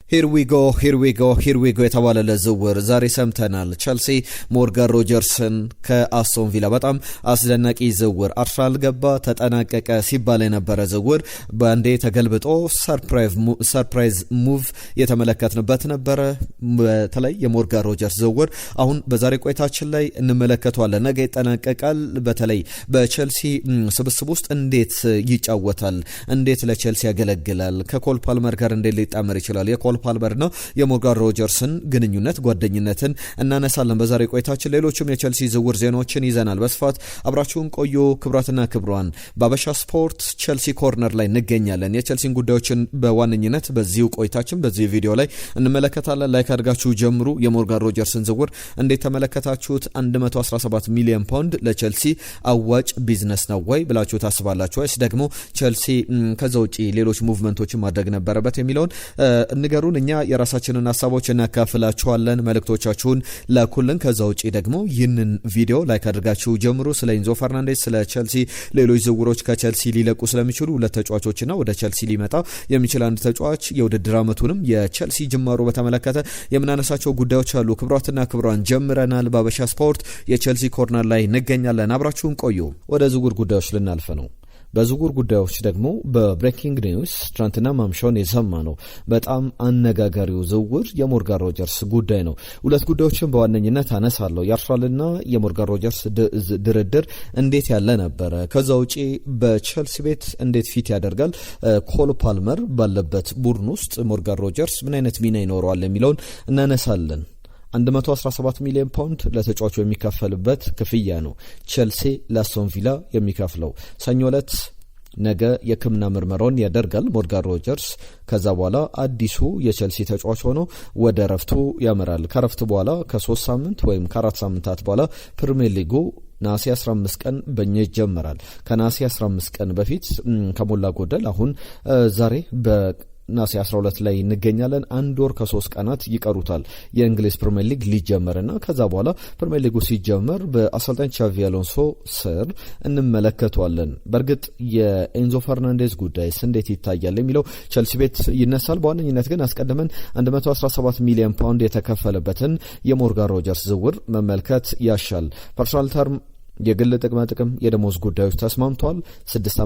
Here we go የተባለ ዝውውር ዛሬ ሰምተናል። ቸልሲ ሞርጋን ሮጀርስን ከአስቶን ቪላ በጣም አስደናቂ ዝውውር አርሰናል ገባ ተጠናቀቀ ሲባል የነበረ ዝውውር በአንዴ ተገልብጦ ሰርፕራይዝ ሙቭ የተመለከትንበት ነበረ። በተለይ የሞርጋን ሮጀርስ ዝውውር አሁን በዛሬ ቆይታችን ላይ እንመለከተዋለን። ነገ ይጠናቀቃል። በተለይ በቸልሲ ስብስብ ውስጥ እንዴት ይጫወታል፣ እንዴት ለቸልሲ ያገለግላል፣ ከኮል ፓልመር ጋር እንዴት ሊጣመር ይችላል፣ ፓልመር ነው የሞርጋን ሮጀርስን ግንኙነት ጓደኝነትን እናነሳለን በዛሬ ቆይታችን። ሌሎችም የቸልሲ ዝውውር ዜናዎችን ይዘናል። በስፋት አብራችሁን ቆዩ። ክብራትና ክብሯን በአበሻ ስፖርት ቸልሲ ኮርነር ላይ እንገኛለን። የቸልሲን ጉዳዮችን በዋነኝነት በዚሁ ቆይታችን በዚህ ቪዲዮ ላይ እንመለከታለን። ላይክ አድርጋችሁ ጀምሩ። የሞርጋን ሮጀርስን ዝውውር እንዴት ተመለከታችሁት? 117 ሚሊዮን ፓውንድ ለቸልሲ አዋጭ ቢዝነስ ነው ወይ ብላችሁ ታስባላችሁ ወይስ ደግሞ ቸልሲ ከዛ ውጪ ሌሎች ሙቭመንቶችን ማድረግ ነበረበት የሚለውን ንገሩ። እኛ የራሳችንን ሐሳቦች እናካፍላችኋለን። መልእክቶቻችሁን ላኩልን። ከዛ ውጪ ደግሞ ይህንን ቪዲዮ ላይክ አድርጋችሁ ጀምሩ። ስለ ኢንዞ ፈርናንዴዝ፣ ስለ ቸልሲ ሌሎች ዝውውሮች ከቸልሲ ሊለቁ ስለሚችሉ ሁለት ተጫዋቾችና ወደ ቸልሲ ሊመጣ የሚችል አንድ ተጫዋች የውድድር ዓመቱንም የቸልሲ ጅማሮ በተመለከተ የምናነሳቸው ጉዳዮች አሉ። ክብራትና ክብሯን ጀምረናል። በአበሻ ስፖርት የቸልሲ ኮርነር ላይ እንገኛለን። አብራችሁን ቆዩ። ወደ ዝውውር ጉዳዮች ልናልፍ ነው። በዝውውር ጉዳዮች ደግሞ በብሬኪንግ ኒውስ ትናንትና ማምሻውን የሰማ ነው በጣም አነጋጋሪው ዝውውር የሞርጋን ሮጀርስ ጉዳይ ነው። ሁለት ጉዳዮችን በዋነኝነት አነሳለሁ። የአርሰናልና የሞርጋን ሮጀርስ ድርድር እንዴት ያለ ነበረ? ከዛ ውጪ በቸልሲ ቤት እንዴት ፊት ያደርጋል? ኮል ፓልመር ባለበት ቡድን ውስጥ ሞርጋን ሮጀርስ ምን አይነት ሚና ይኖረዋል የሚለውን እናነሳለን። 117 ሚሊዮን ፓውንድ ለተጫዋቹ የሚከፈልበት ክፍያ ነው ቸልሲ ለአስቶን ቪላ የሚከፍለው። ሰኞ ዕለት ነገ የሕክምና ምርመራውን ያደርጋል ሞርጋን ሮጀርስ። ከዛ በኋላ አዲሱ የቸልሲ ተጫዋች ሆኖ ወደ ረፍቱ ያመራል። ከረፍት በኋላ ከ3 ሳምንት ወይም ከ4 ሳምንታት በኋላ ፕሪሚየር ሊጉ ናሴ 15 ቀን በእኛ ይጀምራል። ከናሴ 15 ቀን በፊት ከሞላ ጎደል አሁን ዛሬ ናሴ 12 ላይ እንገኛለን። አንድ ወር ከ3 ቀናት ይቀሩታል የእንግሊዝ ፕሪሚየር ሊግ ሊጀመርና ከዛ በኋላ ፕሪሚየር ሊጉ ሲጀመር በአሰልጣኝ ቻቪ አሎንሶ ስር እንመለከተዋለን። በእርግጥ የኤንዞ ፈርናንዴዝ ጉዳይስ እንዴት ይታያል የሚለው ቸልሲ ቤት ይነሳል። በዋነኝነት ግን አስቀድመን 117 ሚሊዮን ፓውንድ የተከፈለበትን የሞርጋን ሮጀርስ ዝውውር መመልከት ያሻል። ፐርሰናል ተርም የግል ጥቅም የደሞዝ ጉዳዮች ተስማምቷል። 6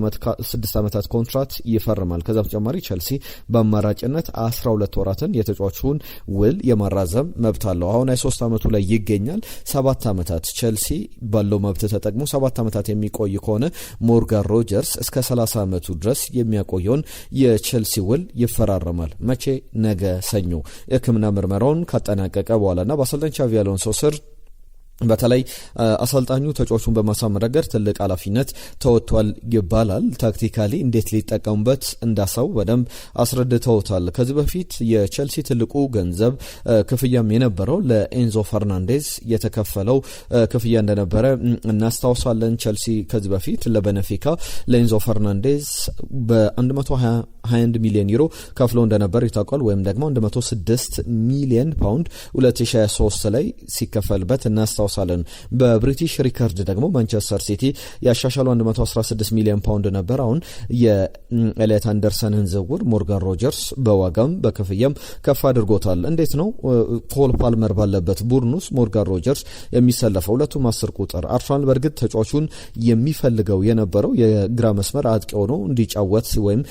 ዓመታት ኮንትራት ይፈርማል። ከዛ በተጨማሪ ቸልሲ በአማራጭነት 12 ወራትን የተጫዋቹን ውል የማራዘም መብት አለው። አሁን 3 ዓመቱ ላይ ይገኛል። 7 ዓመታት ቸልሲ ባለው መብት ተጠቅሞ 7 ዓመታት የሚቆይ ከሆነ ሞርጋን ሮጀርስ እስከ 30 ዓመቱ ድረስ የሚያቆየውን የቸልሲ ውል ይፈራረማል። መቼ? ነገ ሰኞ የሕክምና ምርመራውን ካጠናቀቀ በኋላና በአሰልጣኝ ቻቪ አሎንሶ ስር በተለይ አሰልጣኙ ተጫዋቹን በማሳመን ረገድ ትልቅ ኃላፊነት ተወጥቷል ይባላል። ታክቲካሊ እንዴት ሊጠቀሙበት እንዳሳው በደንብ አስረድተውታል። ከዚህ በፊት የቸልሲ ትልቁ ገንዘብ ክፍያም የነበረው ለኤንዞ ፈርናንዴዝ የተከፈለው ክፍያ እንደነበረ እናስታውሳለን። ቸልሲ ከዚህ በፊት ለቤኔፊካ ለኤንዞ ፈርናንዴዝ በ121 ሚሊዮን ዩሮ ከፍሎ እንደነበር ይታወቃል። ወይም ደግሞ 106 ሚሊዮን ፓውንድ 2023 ላይ ሲከፈልበት እናስታውሳለን። በብሪቲሽ ሪከርድ ደግሞ ማንቸስተር ሲቲ ያሻሻለው 116 ሚሊዮን ፓውንድ ነበር። አሁን የኤሊዮት አንደርሰንን ዝውውር ሞርጋን ሮጀርስ በዋጋም በክፍያም ከፍ አድርጎታል። እንዴት ነው ኮል ፓልመር ባለበት ቡድን ውስጥ ሞርጋን ሮጀርስ የሚሰለፈው? ሁለቱም 10 ቁጥር አርሰናል በእርግጥ ተጫዋቹን የሚፈልገው የነበረው የግራ መስመር አጥቂ ሆኖ እንዲጫወት ወይም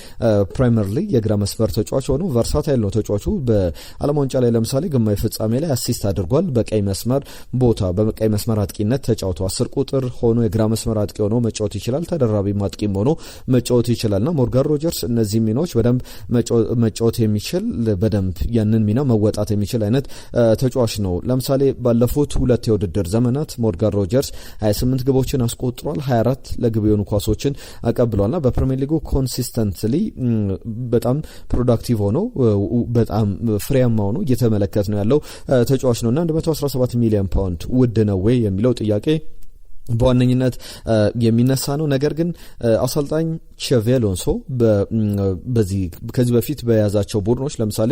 ፕሪሚየር ሊግ የግራ መስመር ተጫዋች ሆኖ ቨርሳታይል ነው ተጫዋቹ። በዓለም ዋንጫ ላይ ለምሳሌ ግማሽ ፍጻሜ ላይ አሲስት አድርጓል። በቀይ መስመር ቦታ በቀይ መስመር አጥቂነት ተጫውቶ 10 ቁጥር ሆኖ የግራ መስመር አጥቂ ሆኖ መጫወት ይችላል። ተደራቢ ማጥቂም ሆኖ መጫወት ይችላልና ሞርጋን ሮጀርስ እነዚህ ሚናዎች በደንብ መጫወት የሚችል በደንብ ያንን ሚና መወጣት የሚችል አይነት ተጫዋች ነው። ለምሳሌ ባለፉት 2 የውድድር ዘመናት ሞርጋን ሮጀርስ 28 ግቦችን አስቆጥሯል። 24 ለግብ የሆኑ ኳሶችን አቀብሏልና በፕሪሚየር ሊጉ ኮንሲስተንትሊ በጣም ፕሮዳክቲቭ ሆኖ በጣም ፍሬያማ ሆኖ እየተመለከት ነው ያለው ተጫዋች ነውና 117 ሚሊዮን ፓውንድ ውድ ነው ወይ የሚለው ጥያቄ በዋነኝነት የሚነሳ ነው። ነገር ግን አሰልጣኝ ቻቪ አሎንሶ ከዚህ በፊት በያዛቸው ቡድኖች ለምሳሌ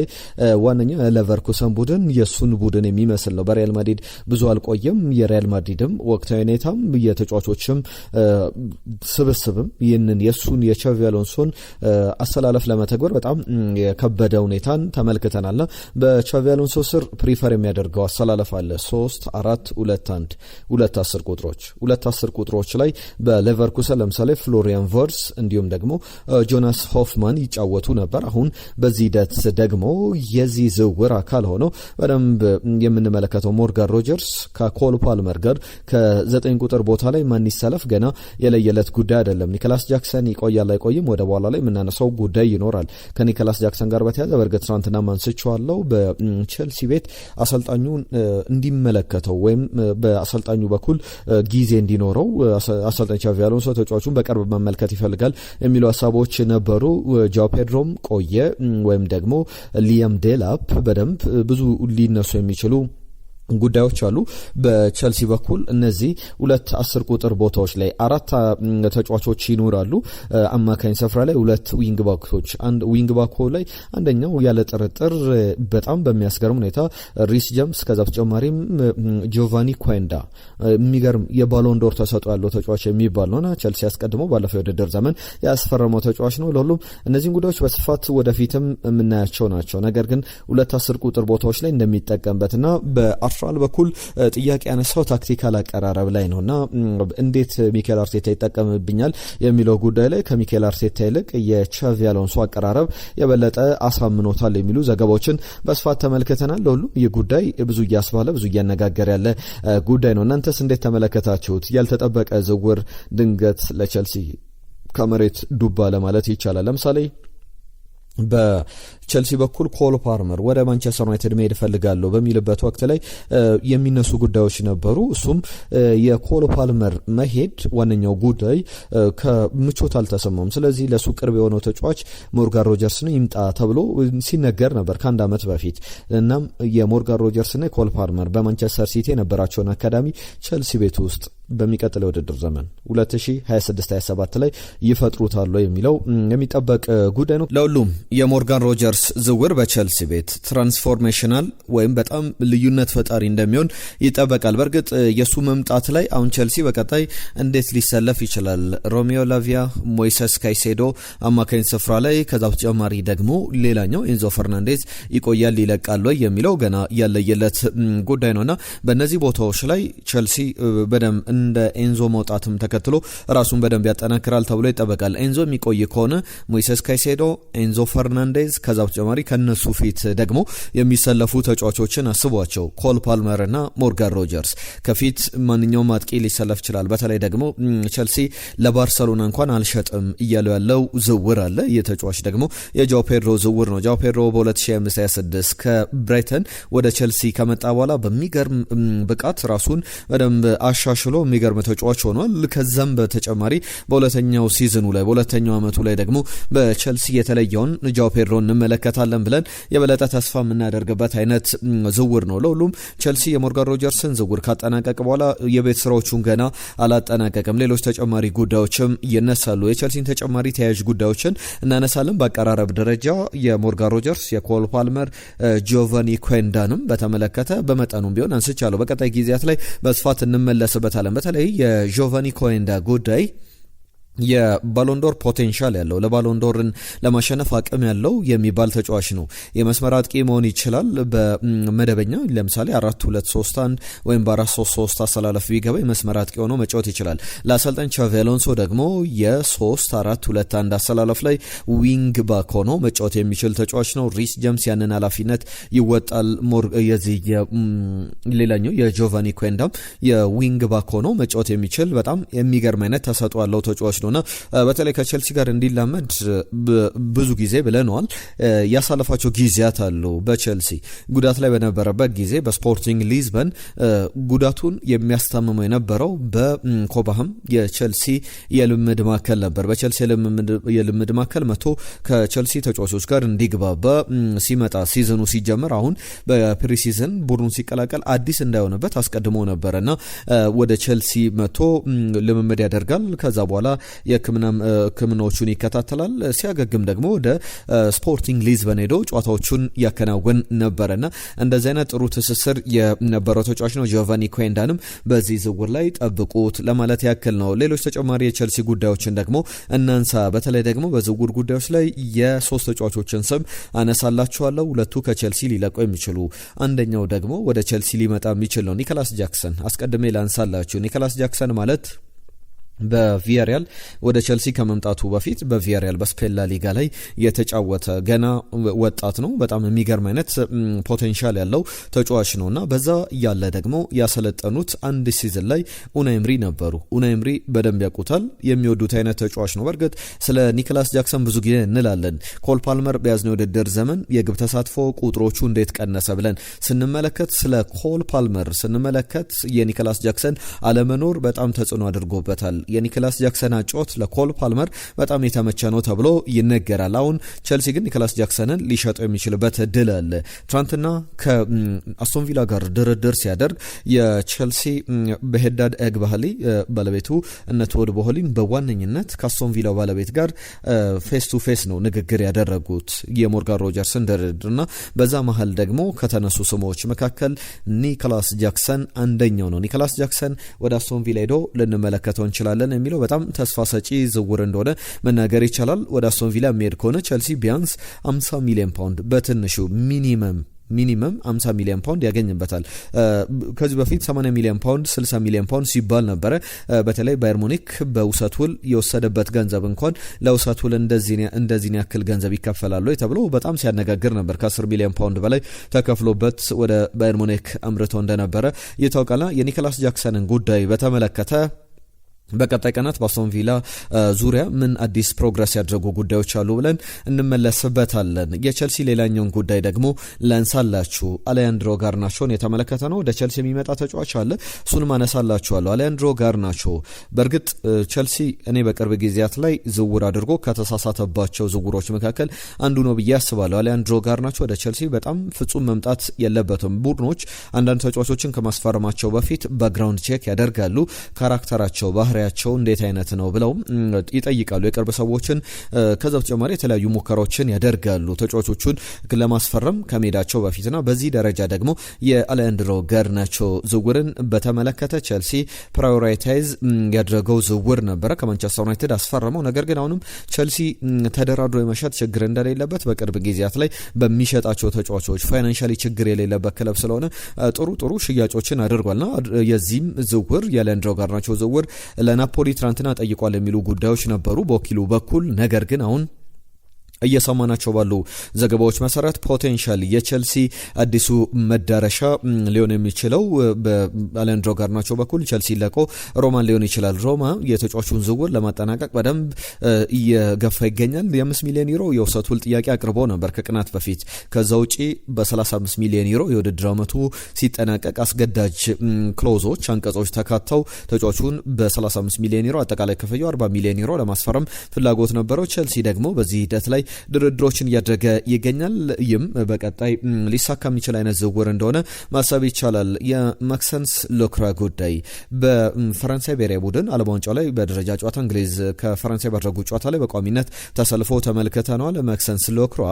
ዋነኛው የሌቨርኩሰን ቡድን የሱን ቡድን የሚመስል ነው። በሪያል ማድሪድ ብዙ አልቆየም። የሪያል ማድሪድም ወቅታዊ ሁኔታም የተጫዋቾችም ስብስብም ይህንን የሱን የቻቪ አሎንሶን አሰላለፍ ለመተግበር በጣም የከበደ ሁኔታን ተመልክተናልና በቻቪ አሎንሶ ስር ፕሪፈር የሚያደርገው አሰላለፍ አለ 3-4-2-1 ሁለት 10 ቁጥሮች ላይ በሌቨርኩሰን ለምሳሌ ፍሎሪያን ቨርስ እንዲሁም ደግሞ ጆናስ ሆፍማን ይጫወቱ ነበር። አሁን በዚህ ሂደት ደግሞ የዚህ ዝውውር አካል ሆነው በደንብ የምንመለከተው ሞርጋን ሮጀርስ ከኮል ፓልመር ጋር ከ9 ቁጥር ቦታ ላይ ማን ይሰለፍ ገና የለየለት ጉዳይ አይደለም። ኒኮላስ ጃክሰን ይቆያል አይቆይም ወደ በኋላ ላይ የምናነሳው ጉዳይ ይኖራል። ከኒኮላስ ጃክሰን ጋር በተያያዘ በእርግጥ ትናንትና ማንስቼዋለሁ። በቼልሲ ቤት አሰልጣኙ እንዲመለከተው ወይም በአሰልጣኙ በኩል ጊዜ እንዲኖረው አሰልጣኝ ቻቪ አሎንሶ ተጫዋቹን በቅርብ መመልከት ይፈልጋል የሚሉ ሀሳቦች ነበሩ። ጃው ፔድሮም ቆየ ወይም ደግሞ ሊያም ዴላፕ በደንብ ብዙ ሊነሱ የሚችሉ ጉዳዮች አሉ። በቸልሲ በኩል እነዚህ 2-10 ቁጥር ቦታዎች ላይ 4 ተጫዋቾች ይኖራሉ። አማካኝ ስፍራ ላይ 2 ዊንግ ባኮች፣ አንድ ዊንግ ባኮ ላይ አንደኛው ያለ ጥርጥር በጣም በሚያስገርም ሁኔታ ሪስ ጀምስ፣ ከዛ በተጨማሪም ጆቫኒ ኩዌንዳ የሚገርም የባሎን ዶር ተሰጥኦ ያለው ተጫዋች የሚባል ነውና ቸልሲ አስቀድሞ ባለፈው የውድድር ዘመን ያስፈረመው ተጫዋች ነው። ለሁሉም እነዚህን ጉዳዮች በስፋት ወደፊትም የምናያቸው ናቸው። ነገር ግን 2-10 ቁጥር ቦታዎች ላይ እንደሚጠቀምበትና በአርሰናል በኩል ጥያቄ ያነሳው ታክቲካል አቀራረብ ላይ ነውና እንዴት ሚኬል አርቴታ ይጠቀምብኛል የሚለው ጉዳይ ላይ ከሚኬል አርቴታ ይልቅ የቻቪ አሎንሶ አቀራረብ የበለጠ አሳምኖታል የሚሉ ዘገባዎችን በስፋት ተመልክተናል። ለሁሉም ይህ ጉዳይ ብዙ እያስባለ ብዙ እያነጋገር ያለ ጉዳይ ነው። እናንተስ እንዴት ተመለከታችሁት? ያልተጠበቀ ዝውውር ድንገት ለቸልሲ ከመሬት ዱባ ለማለት ይቻላል። ለምሳሌ በቸልሲ በኩል ኮል ፓልመር ወደ ማንቸስተር ዩናይትድ መሄድ ፈልጋለሁ በሚልበት ወቅት ላይ የሚነሱ ጉዳዮች ነበሩ። እሱም የኮል ፓልመር መሄድ ዋነኛው ጉዳይ ከምቾት አልተሰማም። ስለዚህ ለሱ ቅርብ የሆነው ተጫዋች ሞርጋን ሮጀርስን ይምጣ ተብሎ ሲነገር ነበር ከአንድ ዓመት በፊት። እናም የሞርጋን ሮጀርስና የኮል ፓልመር በማንቸስተር ሲቲ የነበራቸውን አካዳሚ ቸልሲ ቤት ውስጥ በሚቀጥለው ውድድር ዘመን 2026-27 ላይ ይፈጥሩታል የሚለው የሚጠበቅ ጉዳይ ነው። ለሁሉም የሞርጋን ሮጀርስ ዝውውር በቸልሲ ቤት ትራንስፎርሜሽናል ወይም በጣም ልዩነት ፈጣሪ እንደሚሆን ይጠበቃል። በእርግጥ የሱ መምጣት ላይ አሁን ቸልሲ በቀጣይ እንዴት ሊሰለፍ ይችላል? ሮሜዮ ላቪያ፣ ሞይሰስ ካይሴዶ አማካኝ ስፍራ ላይ፣ ከዛ በተጨማሪ ደግሞ ሌላኛው ኤንዞ ፈርናንዴዝ ይቆያል ይለቃል የሚለው ገና ያለየለት ጉዳይ ነውና በእነዚህ ቦታዎች ላይ ቸልሲ በደም እንደ ኤንዞ መውጣትም ተከትሎ ራሱን በደንብ ያጠናክራል ተብሎ ይጠበቃል። ኤንዞ የሚቆይ ከሆነ ሞይሰስ ካይሴዶ፣ ኤንዞ ፈርናንዴዝ ከዛ በተጨማሪ ከነሱ ፊት ደግሞ የሚሰለፉ ተጫዋቾችን አስቧቸው። ኮል ፓልመር እና ሞርጋን ሮጀርስ ከፊት ማንኛውም አጥቂ ሊሰለፍ ይችላል። በተለይ ደግሞ ቸልሲ ለባርሰሎና እንኳን አልሸጥም እያለው ያለው ዝውውር አለ። የተጫዋች ደግሞ የጃው ፔድሮ ዝውውር ነው። ጃው ፔድሮ በ2026 ከብራይተን ወደ ቸልሲ ከመጣ በኋላ በሚገርም ብቃት ራሱን በደንብ አሻሽሎ የሚገርም ተጫዋች ሆኗል። ከዛም በተጨማሪ በሁለተኛው ሲዝኑ ላይ በሁለተኛው አመቱ ላይ ደግሞ በቸልሲ የተለየውን ጃው ፔድሮ እንመለከታለን ብለን የበለጠ ተስፋ የምናደርግበት አይነት ዝውውር ነው። ለሁሉም ቸልሲ የሞርጋን ሮጀርስን ዝውውር ካጠናቀቀ በኋላ የቤት ስራዎቹን ገና አላጠናቀቅም። ሌሎች ተጨማሪ ጉዳዮችም ይነሳሉ። የቸልሲን ተጨማሪ ተያያዥ ጉዳዮችን እናነሳለን። በአቀራረብ ደረጃ የሞርጋን ሮጀርስ፣ የኮል ፓልመር፣ ጆቫኒ ኩዌንዳንም በተመለከተ በመጠኑም ቢሆን አንስቻለሁ። በቀጣይ ጊዜያት ላይ በስፋት እንመለስበታለን። በተለይ የጆቫኒ ኩዌንዳ ጉዳይ የባሎንዶር ፖቴንሻል ያለው ለባሎንዶርን ለማሸነፍ አቅም ያለው የሚባል ተጫዋች ነው። የመስመር አጥቂ መሆን ይችላል። በመደበኛ ለምሳሌ 4-2-3-1 ወይም በ4-3-3 አሰላለፍ ቢገባ የመስመር አጥቂ ሆኖ መጫወት ይችላል። ለአሰልጣኝ ቻቪ አሎንሶ ደግሞ የ3-4-2-1 አሰላለፍ ላይ ዊንግ ባክ ሆኖ መጫወት የሚችል ተጫዋች ነው። ሪስ ጀምስ ያንን ኃላፊነት ይወጣል። የዚህ ሌላኛው የጆቫኒ ኩዌንዳም የዊንግ ባክ ሆኖ መጫወት የሚችል በጣም የሚገርም አይነት ተሰጥኦ ያለው ተጫዋች ነው። በተለይ ከቸልሲ ጋር እንዲላመድ ብዙ ጊዜ ብለነዋል። ያሳለፋቸው ጊዜያት አሉ። በቸልሲ ጉዳት ላይ በነበረበት ጊዜ በስፖርቲንግ ሊዝበን ጉዳቱን የሚያስታምመው የነበረው በኮባህም የቸልሲ የልምድ ማዕከል ነበር። በቸልሲ የልምድ ማዕከል መቶ ከቸልሲ ተጫዋቾች ጋር እንዲግባባ ሲመጣ ሲዝኑ ሲጀምር አሁን በፕሪሲዝን ቡድኑን ሲቀላቀል አዲስ እንዳይሆንበት አስቀድሞ ነበርና ወደ ቸልሲ መቶ ልምምድ ያደርጋል። ከዛ በኋላ የሕክምናዎቹን ይከታተላል። ሲያገግም ደግሞ ወደ ስፖርቲንግ ሊዝበን ሄዶ ጨዋታዎቹን ያከናውን ነበርና እንደዚህ አይነት ጥሩ ትስስር የነበረው ተጫዋች ነው። ጆቫኒ ኩዌንዳንም በዚህ ዝውውር ላይ ጠብቁት ለማለት ያክል ነው። ሌሎች ተጨማሪ የቸልሲ ጉዳዮችን ደግሞ እናንሳ። በተለይ ደግሞ በዝውውር ጉዳዮች ላይ የሶስት ተጫዋቾችን ስም አነሳላችኋለሁ። ሁለቱ ከቸልሲ ሊለቁ የሚችሉ አንደኛው ደግሞ ወደ ቸልሲ ሊመጣ የሚችል ነው። ኒኮላስ ጃክሰን አስቀድሜ ላንሳላችሁ። ኒኮላስ ጃክሰን ማለት በቪያሪያል ወደ ቸልሲ ከመምጣቱ በፊት በቪያሪያል በስፔን ላ ሊጋ ላይ የተጫወተ ገና ወጣት ነው። በጣም የሚገርም አይነት ፖቴንሻል ያለው ተጫዋች ነውና በዛ ያለ ደግሞ ያሰለጠኑት አንድ ሲዝን ላይ ኡናይ ኤምሪ ነበሩ። ኡናይ ኤምሪ በደንብ ያውቁታል። የሚወዱት አይነት ተጫዋች ነው። በርግጥ ስለ ኒኮላስ ጃክሰን ብዙ ጊዜ እንላለን። ኮል ፓልመር በያዝነው የውድድር ዘመን የግብ ተሳትፎ ቁጥሮቹ እንዴት ቀነሰ ብለን ስንመለከት ስለ ኮል ፓልመር ስንመለከት የኒኮላስ ጃክሰን አለመኖር በጣም ተጽዕኖ አድርጎበታል። የኒኮላስ ጃክሰን አጫወት ለኮል ፓልመር በጣም የተመቸ ነው ተብሎ ይነገራል። አሁን ቸልሲ ግን ኒኮላስ ጃክሰንን ሊሸጠው የሚችልበት እድል አለ። ትናንትና ከአስቶን ቪላ ጋር ድርድር ሲያደርግ የቸልሲ በሄዳድ ኤግባህሊ ባለቤቱ እነትወድ ቦሆሊን በዋነኝነት ከአስቶን ቪላ ባለቤት ጋር ፌስ ቱ ፌስ ነው ንግግር ያደረጉት የሞርጋን ሮጀርስን ድርድርና በዛ መሀል ደግሞ ከተነሱ ስሞች መካከል ኒኮላስ ጃክሰን አንደኛው ነው። ኒኮላስ ጃክሰን ወደ አስቶን ቪላ ሄዶ ልንመለከተው እንችላለን የሚለው በጣም ተስፋ ሰጪ ዝውውር እንደሆነ መናገር ይቻላል። ወደ አስቶን ቪላ የሚሄድ ከሆነ ቸልሲ ቢያንስ 50 ሚሊዮን ፓውንድ በትንሹ ሚኒመም 50 ሚሊዮን ፓውንድ ያገኝበታል። ከዚህ በፊት 80 ሚሊዮን ፓውንድ 60 ሚሊዮን ፓውንድ ሲባል ነበረ። በተለይ ባየር ሙኒክ በውሰት ውል የወሰደበት ገንዘብ እንኳን ለውሰት ውል እንደዚህ ያክል ገንዘብ ይከፈላል ተብሎ በጣም ሲያነጋግር ነበር። ከ10 ሚሊዮን ፓውንድ በላይ ተከፍሎበት ወደ ባየር ሙኒክ አምርቶ እንደነበረ ይታወቃልና የኒኮላስ ጃክሰንን ጉዳይ በተመለከተ በቀጣይ ቀናት በአስቶን ቪላ ዙሪያ ምን አዲስ ፕሮግረስ ያደረጉ ጉዳዮች አሉ ብለን እንመለስበታለን። የቸልሲ ሌላኛውን ጉዳይ ደግሞ ላንሳላችሁ። አሌያንድሮ ጋርናቾን የተመለከተ ነው። ወደ ቸልሲ የሚመጣ ተጫዋች አለ፣ እሱንም አነሳላችኋለሁ። አሌያንድሮ ጋርናቾ በእርግጥ ቸልሲ እኔ በቅርብ ጊዜያት ላይ ዝውውር አድርጎ ከተሳሳተባቸው ዝውውሮች መካከል አንዱ ነው ብዬ አስባለሁ። አሌያንድሮ ጋርናቾ ወደ ቸልሲ በጣም ፍጹም መምጣት የለበትም። ቡድኖች አንዳንድ ተጫዋቾችን ከማስፈረማቸው በፊት ባክግራውንድ ቼክ ያደርጋሉ። ካራክተራቸው ያቸው እንዴት አይነት ነው ብለው ይጠይቃሉ የቅርብ ሰዎችን። ከዛ በተጨማሪ የተለያዩ ሙከራዎችን ያደርጋሉ ተጫዋቾቹን ለማስፈረም ከሜዳቸው በፊትና በዚህ ደረጃ ደግሞ የአሌያንድሮ ጋርናቾ ዝውውርን በተመለከተ ቸልሲ ፕራዮሪታይዝ ያደረገው ዝውውር ነበረ። ከማንቸስተር ዩናይትድ አስፈረመው። ነገር ግን አሁንም ቸልሲ ተደራድሮ የመሸጥ ችግር እንደሌለበት በቅርብ ጊዜያት ላይ በሚሸጣቸው ተጫዋቾች ፋይናንሻሊ ችግር የሌለበት ክለብ ስለሆነ ጥሩ ሽያጮችን አድርጓልና የዚህም ዝውውር የአሌያንድሮ ጋርናቾ ዝውውር ለናፖሊ ትናንትና ጠይቋል የሚሉ ጉዳዮች ነበሩ በወኪሉ በኩል። ነገር ግን አሁን እየሰማናቸው ባሉ ዘገባዎች መሰረት ፖቴንሻል የቸልሲ አዲሱ መዳረሻ ሊሆን የሚችለው በአሌያንድሮ ጋርናቾ በኩል ቸልሲ ለቆ ሮማን ሊሆን ይችላል። ሮማ የተጫዋቹን ዝውውር ለማጠናቀቅ በደንብ እየገፋ ይገኛል። የ5 ሚሊዮን ዩሮ የውሰት ውል ጥያቄ አቅርቦ ነበር ከቅናት በፊት። ከዛ ውጪ በ35 ሚሊዮን ዩሮ የውድድር ዓመቱ ሲጠናቀቅ አስገዳጅ ክሎዞች አንቀጾች ተካተው ተጫዋቹን በ35 ሚሊዮን ዩሮ አጠቃላይ ክፍያው 40 ሚሊዮን ዩሮ ለማስፈረም ፍላጎት ነበረው። ቸልሲ ደግሞ በዚህ ሂደት ላይ ድርድሮችን እያደረገ ይገኛል። ይህም በቀጣይ ሊሳካ የሚችል አይነት ዝውውር እንደሆነ ማሰብ ይቻላል። የማክሰንስ ሎክራ ጉዳይ በፈረንሳይ ብሔራዊ ቡድን ዓለም ዋንጫው ላይ በደረጃ ጨዋታ እንግሊዝ ከፈረንሳይ ባደረጉ ጨዋታ ላይ በቋሚነት ተሰልፎ ተመልክተናል። ማክሰንስ ሎክራ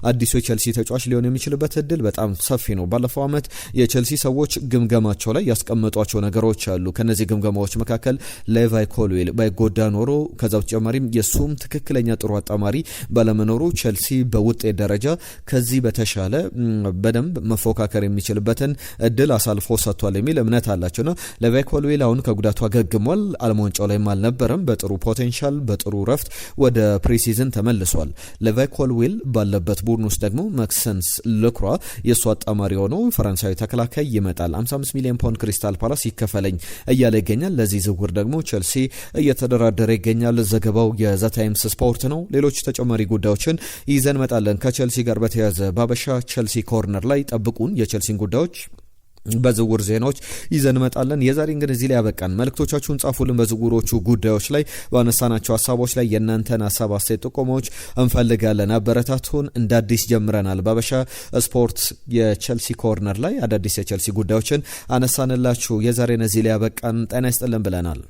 አዲሱ የቸልሲ ተጫዋች ሊሆን የሚችልበት እድል በጣም ሰፊ ነው። ባለፈው ዓመት የቸልሲ ሰዎች ግምገማቸው ላይ ያስቀመጧቸው ነገሮች አሉ። ከነዚህ ግምገማዎች መካከል ሌቫይ ኮልዊል ባይጎዳ ኖሮ ከዛ በተጨማሪም የሱም ትክክለኛ ጥሩ አጣማሪ ባለመኖሩ ቸልሲ በውጤት ደረጃ ከዚህ በተሻለ በደንብ መፎካከር የሚችልበትን እድል አሳልፎ ሰጥቷል የሚል እምነት አላቸውና ሌቫይ ኮልዊል አሁን ከጉዳቱ አገግሟል። ዓለም ዋንጫው ላይም አልነበረም። በጥሩ ፖቴንሻል በጥሩ ረፍት ወደ ፕሪሲዝን ተመልሷል። ሌቫይ ኮልዊል ባለበት ቡድን ውስጥ ደግሞ ማክሰንስ ሎክራ የእሱ አጣማሪ ሆነው ፈረንሳዊ ተከላካይ ይመጣል። 55 ሚሊዮን ፓውንድ ክሪስታል ፓላስ ይከፈለኝ እያለ ይገኛል። ለዚህ ዝውውር ደግሞ ቸልሲ እየተደራደረ ይገኛል። ዘገባው የዘ ታይምስ ስፖርት ነው። ሌሎች ተጨማሪ ጉዳዮችን ይዘን መጣለን። ከቸልሲ ጋር በተያያዘ ባበሻ ቸልሲ ኮርነር ላይ ጠብቁን። የቸልሲን ጉዳዮች በዝውውር ዜናዎች ይዘን መጣለን። የዛሬ እንግዲህ እዚህ ላይ ያበቃን። መልእክቶቻችሁን ጻፉልን። በዝውውሮቹ ጉዳዮች ላይ ባነሳናቸው ሀሳቦች ላይ የእናንተን ሀሳብ አስተያየት፣ ጥቆማዎች እንፈልጋለን። አበረታቱን። እንደ አዲስ ጀምረናል። ባበሻ ስፖርት የቸልሲ ኮርነር ላይ አዳዲስ የቸልሲ ጉዳዮችን አነሳንላችሁ። የዛሬን እዚህ ላይ ያበቃን። ጤና ይስጥልን ብለናል።